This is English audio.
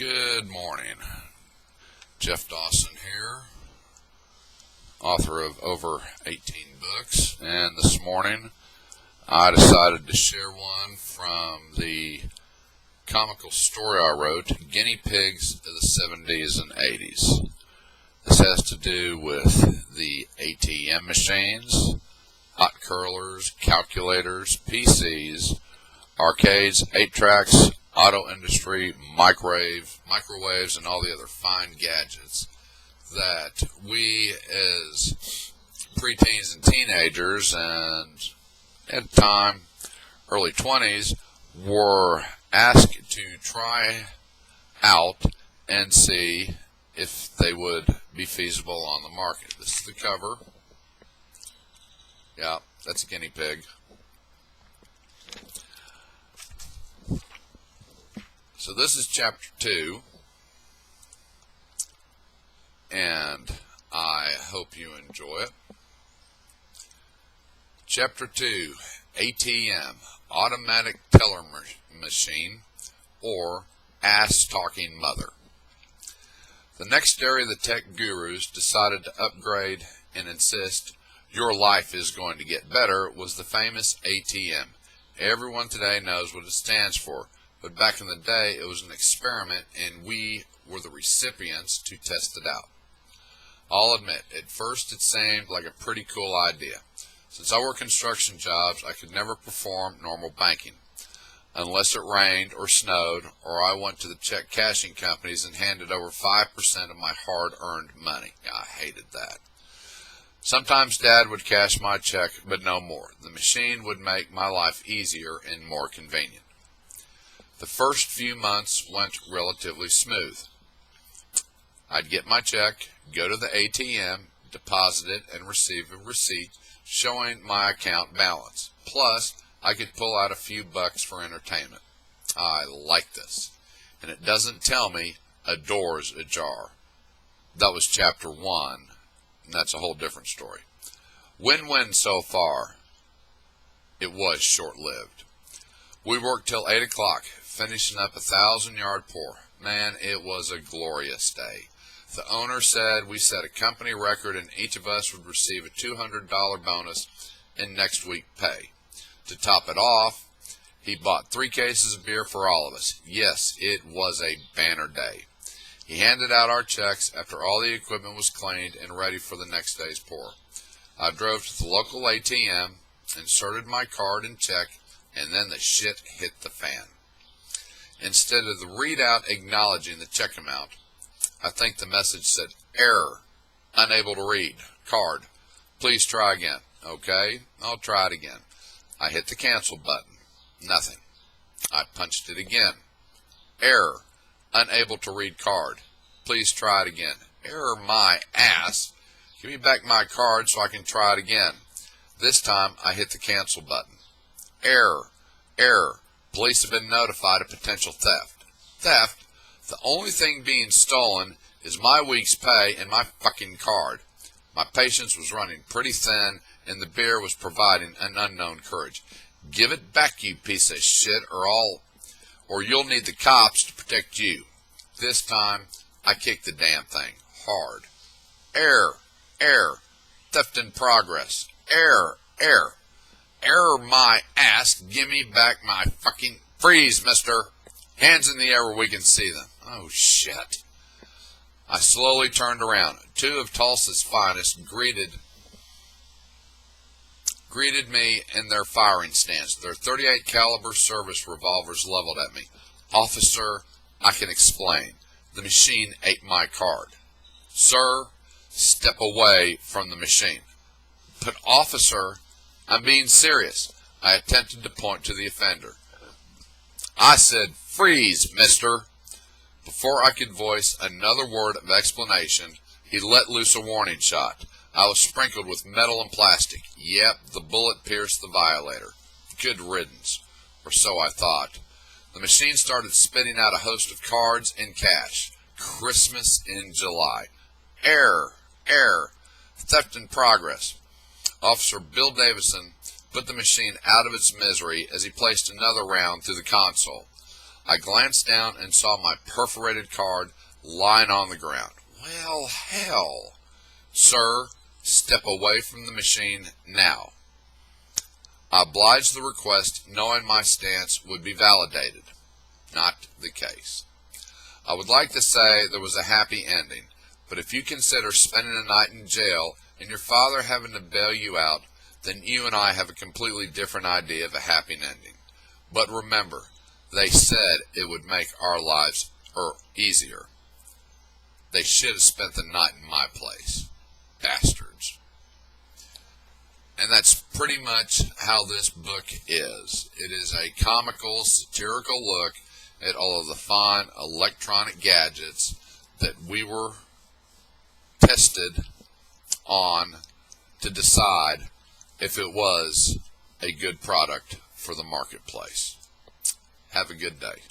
Good morning. Jeff Dawson here, author of over 18 books, and this morning I decided to share one from the comical story I wrote, Guinea Pigs of the 70s and 80s. This has to do with the ATM machines, hot curlers, calculators, PCs, arcades, 8-tracks, auto industry, microwaves, and all the other fine gadgets that we as preteens and teenagers and at the time early 20s were asked to try out and see if they would be feasible on the market. This is the cover. Yeah, that's a guinea pig. So this is chapter 2, and I hope you enjoy it. Chapter 2, ATM, Automatic Teller Machine, or Ass-Talking Mother. The next area the tech gurus decided to upgrade and insist your life is going to get better was the famous ATM. Everyone today knows what it stands for. But back in the day, it was an experiment, and we were the recipients to test it out. I'll admit, at first it seemed like a pretty cool idea. Since I work construction jobs, I could never perform normal banking, unless it rained or snowed, or I went to the check cashing companies and handed over 5% of my hard-earned money. I hated that. Sometimes Dad would cash my check, but no more. The machine would make my life easier and more convenient. The first few months went relatively smooth. I'd get my check, go to the ATM, deposit it, and receive a receipt showing my account balance. Plus, I could pull out a few bucks for entertainment. I like this. And it doesn't tell me a door's ajar. That was chapter 1, and that's a whole different story. Win-win so far. It was short-lived. We worked till 8 o'clock. Finishing up a 1,000-yard pour. Man, it was a glorious day. The owner said we set a company record and each of us would receive a $200 bonus in next week's pay. To top it off, he bought 3 cases of beer for all of us. Yes, it was a banner day. He handed out our checks after all the equipment was cleaned and ready for the next day's pour. I drove to the local ATM, inserted my card and check, and then the shit hit the fan. Instead of the readout acknowledging the check amount, I think the message said, error, unable to read, card, please try again. Okay, I'll try it again. I hit the cancel button, nothing. I punched it again. Error, unable to read card, please try it again. Error my ass, give me back my card so I can try it again. This time I hit the cancel button. Error, police have been notified of potential theft. Theft? The only thing being stolen is my week's pay and my fucking card. My patience was running pretty thin, and the beer was providing an unknown courage. Give it back, you piece of shit, or you'll need the cops to protect you. This time, I kicked the damn thing hard. Error, theft in progress. Error. Error my ass, give me back my fucking... Freeze, mister. Hands in the air where we can see them. Oh, shit. I slowly turned around. 2 of Tulsa's finest greeted me in their firing stance, their .38 caliber service revolvers leveled at me. Officer, I can explain. The machine ate my card. Sir, step away from the machine. But officer... I'm being serious. I attempted to point to the offender. I said, freeze, mister. Before I could voice another word of explanation, he let loose a warning shot. I was sprinkled with metal and plastic. Yep, the bullet pierced the violator. Good riddance, or so I thought. The machine started spitting out a host of cards and cash. Christmas in July. Error. Theft in progress. Officer Bill Davison put the machine out of its misery as he placed another round through the console. I glanced down and saw my perforated card lying on the ground. Well, hell. Sir, step away from the machine now. I obliged the request, knowing my stance would be validated. Not the case. I would like to say there was a happy ending, but if you consider spending a night in jail and your father having to bail you out, then you and I have a completely different idea of a happy ending. But remember, they said it would make our lives easier. They should have spent the night in my place. Bastards. And that's pretty much how this book is. It is a comical, satirical look at all of the fine electronic gadgets that we were tested on to decide if it was a good product for the marketplace. Have a good day.